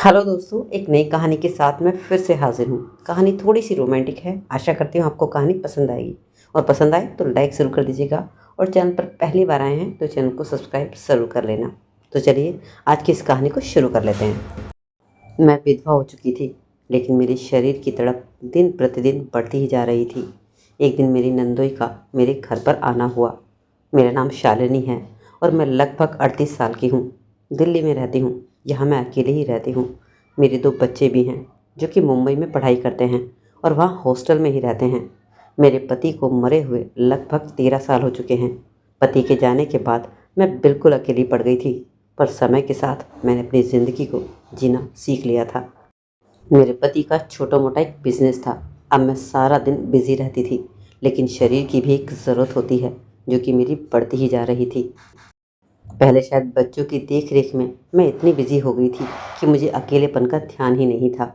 Hello दोस्तों, एक नई कहानी के साथ मैं फिर से हाजिर हूँ। कहानी थोड़ी सी रोमांटिक है। आशा करती हूँ आपको कहानी पसंद आएगी और पसंद आए तो लाइक ज़रूर कर दीजिएगा और चैनल पर पहली बार आए हैं तो चैनल को सब्सक्राइब ज़रूर कर लेना। तो चलिए आज की इस कहानी को शुरू कर लेते हैं। मैं विधवा हो चुकी थी, लेकिन मेरे शरीर की तड़प दिन प्रतिदिन बढ़ती ही जा रही थी। एक दिन मेरी नंदोई का मेरे घर पर आना हुआ। मेरा नाम शालिनी है और मैं लगभग 38 साल की हूँ। दिल्ली में रहती हूँ। यहाँ मैं अकेले ही रहती हूँ। मेरे 2 बच्चे भी हैं जो कि मुंबई में पढ़ाई करते हैं और वहाँ हॉस्टल में ही रहते हैं। मेरे पति को मरे हुए लगभग 13 साल हो चुके हैं। पति के जाने के बाद मैं बिल्कुल अकेली पड़ गई थी, पर समय के साथ मैंने अपनी ज़िंदगी को जीना सीख लिया था। मेरे पति का छोटा मोटा एक बिजनेस था। अब मैं सारा दिन बिजी रहती थी, लेकिन शरीर की भी एक ज़रूरत होती है जो कि मेरी बढ़ती ही जा रही थी। पहले शायद बच्चों की देख रेख में मैं इतनी बिजी हो गई थी कि मुझे अकेलेपन का ध्यान ही नहीं था।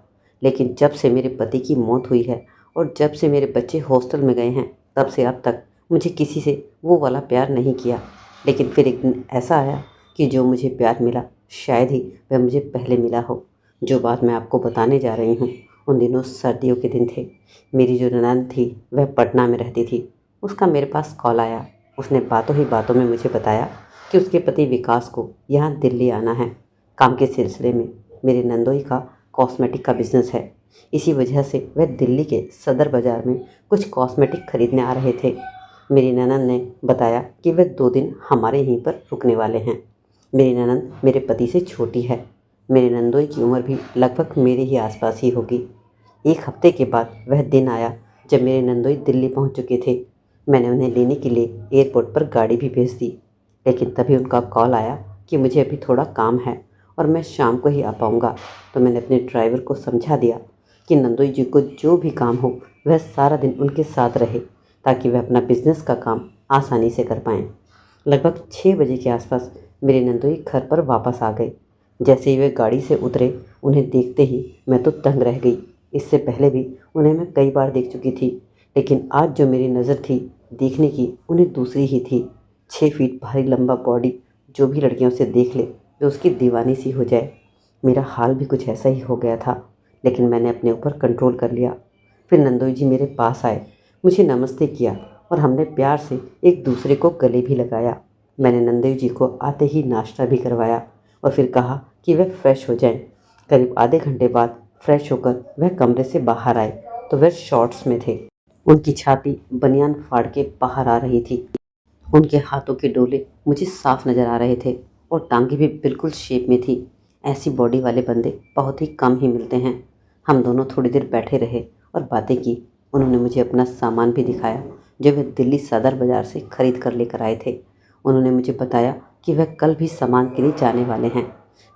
लेकिन जब से मेरे पति की मौत हुई है और जब से मेरे बच्चे हॉस्टल में गए हैं, तब से अब तक मुझे किसी से वो वाला प्यार नहीं किया। लेकिन फिर एक दिन ऐसा आया कि जो मुझे प्यार मिला, शायद ही वह मुझे पहले मिला हो। जो बात मैं आपको बताने जा रही हूँ, उन दिनों सर्दियों के दिन थे। मेरी जो ननद थी वह पटना में रहती थी। उसका मेरे पास कॉल आया। उसने बातों ही बातों में मुझे बताया कि उसके पति विकास को यहाँ दिल्ली आना है काम के सिलसिले में। मेरी नंदोई का कॉस्मेटिक का बिजनेस है। इसी वजह से वह दिल्ली के सदर बाज़ार में कुछ कॉस्मेटिक खरीदने आ रहे थे। मेरी ननद ने बताया कि वह 2 दिन हमारे यहीं पर रुकने वाले हैं। मेरी ननद मेरे पति से छोटी है। मेरी नंदोई की उम्र भी लगभग मेरे ही आसपास ही होगी। एक हफ्ते के बाद वह दिन आया जब मेरे नंदोई दिल्ली पहुंच चुके थे। मैंने उन्हें लेने के लिए एयरपोर्ट पर गाड़ी भी भेज दी, लेकिन तभी उनका कॉल आया कि मुझे अभी थोड़ा काम है और मैं शाम को ही आ पाऊँगा। तो मैंने अपने ड्राइवर को समझा दिया कि नंदोई जी को जो भी काम हो वह सारा दिन उनके साथ रहे, ताकि वह अपना बिजनेस का काम आसानी से कर पाएँ। लगभग 6 बजे के आसपास मेरे नंदोई घर पर वापस आ गए। जैसे ही वे गाड़ी से उतरे, उन्हें देखते ही मैं तो दंग रह गई। इससे पहले भी उन्हें मैं कई बार देख चुकी थी, लेकिन आज जो मेरी नज़र थी देखने की, उन्हें दूसरी ही थी। 6 फीट भारी लंबा बॉडी, जो भी लड़कियों से देख ले वे उसकी दीवानी सी हो जाए। मेरा हाल भी कुछ ऐसा ही हो गया था, लेकिन मैंने अपने ऊपर कंट्रोल कर लिया। फिर नंदोई जी मेरे पास आए, मुझे नमस्ते किया और हमने प्यार से एक दूसरे को गले भी लगाया। मैंने नंदोई जी को आते ही नाश्ता भी करवाया और फिर कहा कि वह फ्रेश हो जाएं। करीब आधे घंटे बाद फ्रेश होकर वह कमरे से बाहर आए तो वह शॉर्ट्स में थे। उनकी छाती बनियान फाड़ के बाहर आ रही थी। उनके हाथों के डोले मुझे साफ नज़र आ रहे थे और टांगे भी बिल्कुल शेप में थी। ऐसी बॉडी वाले बंदे बहुत ही कम ही मिलते हैं। हम दोनों थोड़ी देर बैठे रहे और बातें की। उन्होंने मुझे अपना सामान भी दिखाया जो वे दिल्ली सदर बाज़ार से खरीद कर लेकर आए थे। उन्होंने मुझे बताया कि वह कल भी सामान के लिए जाने वाले हैं।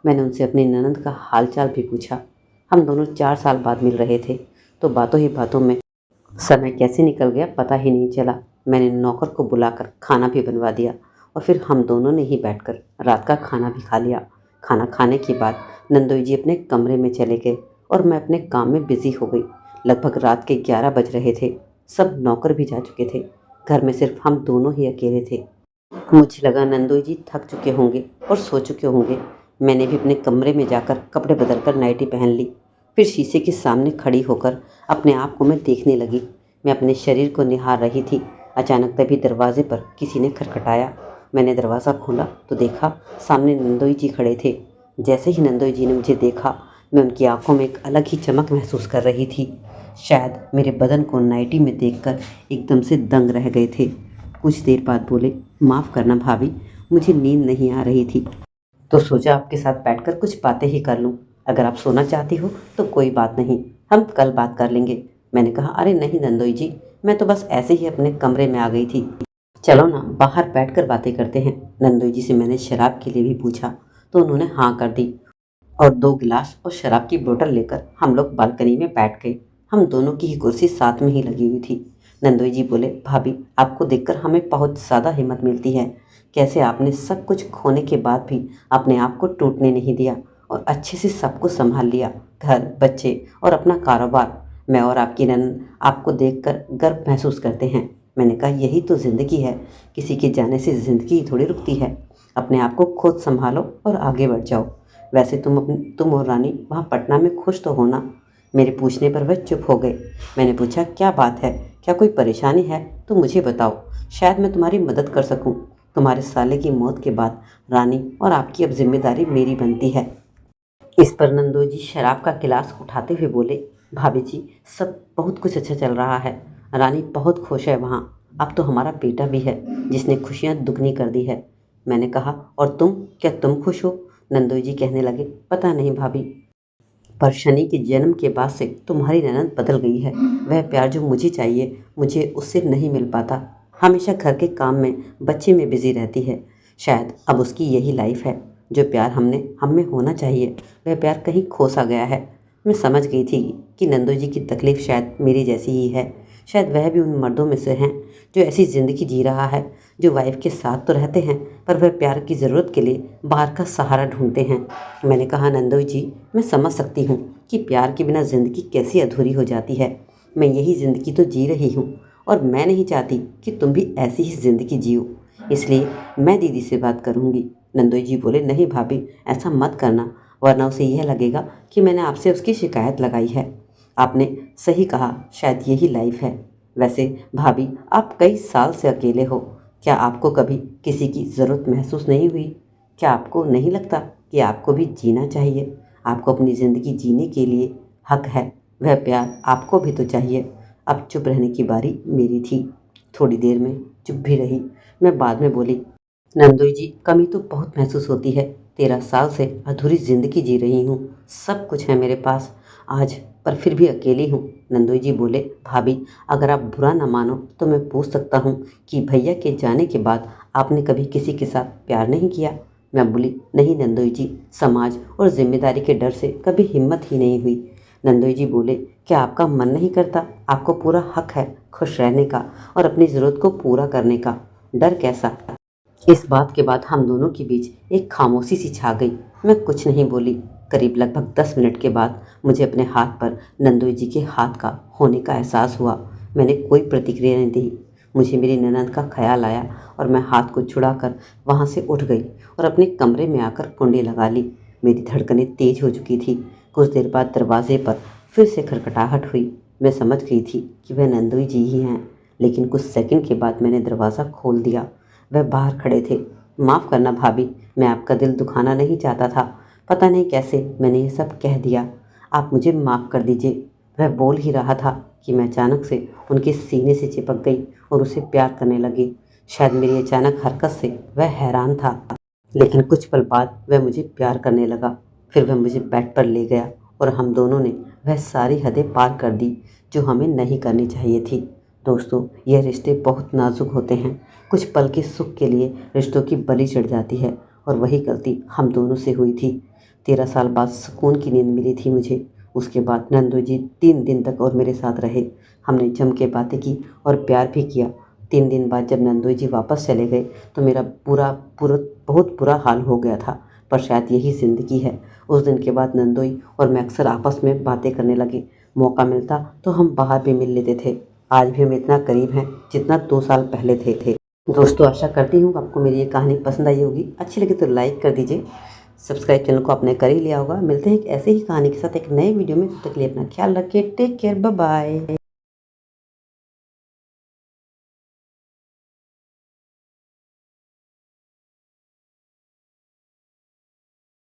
मैंने उनसे अपनी ननद का हालचाल भी पूछा। हम दोनों 4 साल बाद मिल रहे थे, तो बातों ही बातों में समय कैसे निकल गया पता ही नहीं चला। मैंने नौकर को बुलाकर खाना भी बनवा दिया और फिर हम दोनों ने ही बैठकर रात का खाना भी खा लिया। खाना खाने के बाद नंदोई जी अपने कमरे में चले गए और मैं अपने काम में बिजी हो गई। लगभग रात के 11 बज रहे थे। सब नौकर भी जा चुके थे। घर में सिर्फ हम दोनों ही अकेले थे। मुझे लगा नंदोई जी थक चुके होंगे और सो चुके होंगे। मैंने भी अपने कमरे में जाकर कपड़े बदलकर नाइटी पहन ली। फिर शीशे के सामने खड़ी होकर अपने आप को मैं देखने लगी। मैं अपने शरीर को निहार रही थी। अचानक तभी दरवाजे पर किसी ने खटखटाया। मैंने दरवाज़ा खोला तो देखा सामने नंदोई जी खड़े थे। जैसे ही नंदोई जी ने मुझे देखा, मैं उनकी आंखों में एक अलग ही चमक महसूस कर रही थी। शायद मेरे बदन को नाइटी में देखकर एकदम से दंग रह गए थे। कुछ देर बाद बोले, माफ़ करना भाभी, मुझे नींद नहीं आ रही थी तो सोचा आपके साथ बैठकर कुछ बातें ही कर लूं। अगर आप सोना चाहती हो तो कोई बात नहीं, हम कल बात कर लेंगे। मैंने कहा, अरे नहीं नंदोई जी, मैं तो बस ऐसे ही अपने कमरे में आ गई थी। चलो ना बाहर बैठकर बातें करते हैं। नंदोई जी से मैंने शराब के लिए भी पूछा तो उन्होंने हाँ कर दी और 2 गिलास और शराब की बोतल लेकर हम लोग बालकनी में बैठ गए। हम दोनों की ही कुर्सी साथ में ही लगी हुई थी। नंदोई जी बोले, भाभी आपको देखकर हमें बहुत ज़्यादा हिम्मत मिलती है। कैसे आपने सब कुछ खोने के बाद भी अपने आप को टूटने नहीं दिया और अच्छे से सब कुछ संभाल लिया, घर, बच्चे और अपना कारोबार। मैं और आपकी ननद आपको देखकर गर्व महसूस करते हैं। मैंने कहा, यही तो ज़िंदगी है। किसी के जाने से ज़िंदगी थोड़ी रुकती है। अपने आप को खुद संभालो और आगे बढ़ जाओ। वैसे तुम और रानी वहाँ पटना में खुश तो हो ना? मेरे पूछने पर वह चुप हो गए। मैंने पूछा, क्या बात है? क्या कोई परेशानी है तो मुझे बताओ, शायद मैं तुम्हारी मदद कर सकूं। तुम्हारे साले की मौत के बाद रानी और आपकी अब जिम्मेदारी मेरी बनती है। इस पर नंदू जी शराब का गिलास उठाते हुए बोले, भाभी जी, सब बहुत कुछ अच्छा चल रहा है। रानी बहुत खुश है वहाँ। अब तो हमारा बेटा भी है जिसने खुशियाँ दुगनी कर दी है। मैंने कहा, और तुम, क्या तुम खुश हो? नंदू जी कहने लगे, पता नहीं भाभी, पर शनि के जन्म के बाद से तुम्हारी ननद बदल गई है। वह प्यार जो मुझे चाहिए, मुझे उससे नहीं मिल पाता। हमेशा घर के काम में, बच्चे में बिजी रहती है। शायद अब उसकी यही लाइफ है। जो प्यार हम में होना चाहिए, वह प्यार कहीं खो सा गया है। मैं समझ गई थी कि नंदू जी की तकलीफ़ शायद मेरी जैसी ही है। शायद वह भी उन मर्दों में से हैं जो ऐसी ज़िंदगी जी रहा है, जो वाइफ के साथ तो रहते हैं पर वह प्यार की ज़रूरत के लिए बाहर का सहारा ढूंढते हैं। मैंने कहा, नंदू जी, मैं समझ सकती हूँ कि प्यार के बिना ज़िंदगी कैसी अधूरी हो जाती है। मैं यही ज़िंदगी तो जी रही हूँ और मैं नहीं चाहती कि तुम भी ऐसी ही ज़िंदगी जियो। इसलिए मैं दीदी से बात करूँगी। नंदू जी बोले, नहीं भाभी, ऐसा मत करना, वरना उसे यह लगेगा कि मैंने आपसे उसकी शिकायत लगाई है। आपने सही कहा, शायद यही लाइफ है। वैसे भाभी, आप कई साल से अकेले हो। क्या आपको कभी किसी की ज़रूरत महसूस नहीं हुई? क्या आपको नहीं लगता कि आपको भी जीना चाहिए? आपको अपनी ज़िंदगी जीने के लिए हक है। वह प्यार आपको भी तो चाहिए। अब चुप रहने की बारी मेरी थी। थोड़ी देर में चुप भी रही। मैं बाद में बोली, नंदोई जी, कमी तो बहुत महसूस होती है। 13 साल से अधूरी ज़िंदगी जी रही हूँ। सब कुछ है मेरे पास आज, पर फिर भी अकेली हूँ। नंदोई जी बोले, भाभी, अगर आप बुरा ना मानो तो मैं पूछ सकता हूँ कि भैया के जाने के बाद आपने कभी किसी के साथ प्यार नहीं किया? मैं बोली, नहीं नंदोई जी, समाज और जिम्मेदारी के डर से कभी हिम्मत ही नहीं हुई। नंदोई जी बोले, क्या आपका मन नहीं करता? आपको पूरा हक है खुश रहने का और अपनी ज़रूरत को पूरा करने का। डर कैसा? इस बात के बाद हम दोनों के बीच एक खामोशी सी छा गई। मैं कुछ नहीं बोली। करीब लगभग 10 मिनट के बाद मुझे अपने हाथ पर नंदोई जी के हाथ का होने का एहसास हुआ। मैंने कोई प्रतिक्रिया नहीं दी। मुझे मेरी ननद का ख्याल आया और मैं हाथ को छुड़ाकर वहाँ से उठ गई और अपने कमरे में आकर कुंडी लगा ली। मेरी धड़कनें तेज हो चुकी थी। कुछ देर बाद दरवाजे पर फिर से खटखटाहट हुई। मैं समझ गई थी कि वह नंदोई जी ही हैं, लेकिन कुछ सेकंड के बाद मैंने दरवाज़ा खोल दिया। वह बाहर खड़े थे। माफ़ करना भाभी, मैं आपका दिल दुखाना नहीं चाहता था। पता नहीं कैसे मैंने ये सब कह दिया। आप मुझे माफ़ कर दीजिए। वह बोल ही रहा था कि मैं अचानक से उनके सीने से चिपक गई और उसे प्यार करने लगी। शायद मेरी अचानक हरकत से वह हैरान था, लेकिन कुछ पल बाद वह मुझे प्यार करने लगा। फिर वह मुझे बेड पर ले गया और हम दोनों ने वह सारी हदें पार कर दी जो हमें नहीं करनी चाहिए थी। दोस्तों, यह रिश्ते बहुत नाजुक होते हैं। कुछ पल के सुख के लिए रिश्तों की बलि चढ़ जाती है और वही गलती हम दोनों से हुई थी। 13 साल बाद सुकून की नींद मिली थी मुझे। उसके बाद नंदू जी 3 दिन तक और मेरे साथ रहे। हमने जम के बातें की और प्यार भी किया। 3 दिन बाद जब नंदू जी वापस चले गए तो मेरा पूरा पूरा बहुत बुरा हाल हो गया था, पर शायद यही ज़िंदगी है। उस दिन के बाद नंदोई और मैं अक्सर आपस में बातें करने लगे। मौका मिलता तो हम बाहर भी मिल लेते थे। आज भी हम इतना करीब हैं जितना 2 साल पहले थे। दोस्तों, आशा करती हूँ आपको मेरी ये कहानी पसंद आई होगी। अच्छी लगी तो लाइक कर दीजिए। सब्सक्राइब चैनल को आपने कर ही लिया होगा। मिलते हैं एक ऐसे ही कहानी के साथ एक नए वीडियो में। तब तक के लिए अपना ख्याल रखिए। Take care, bye bye.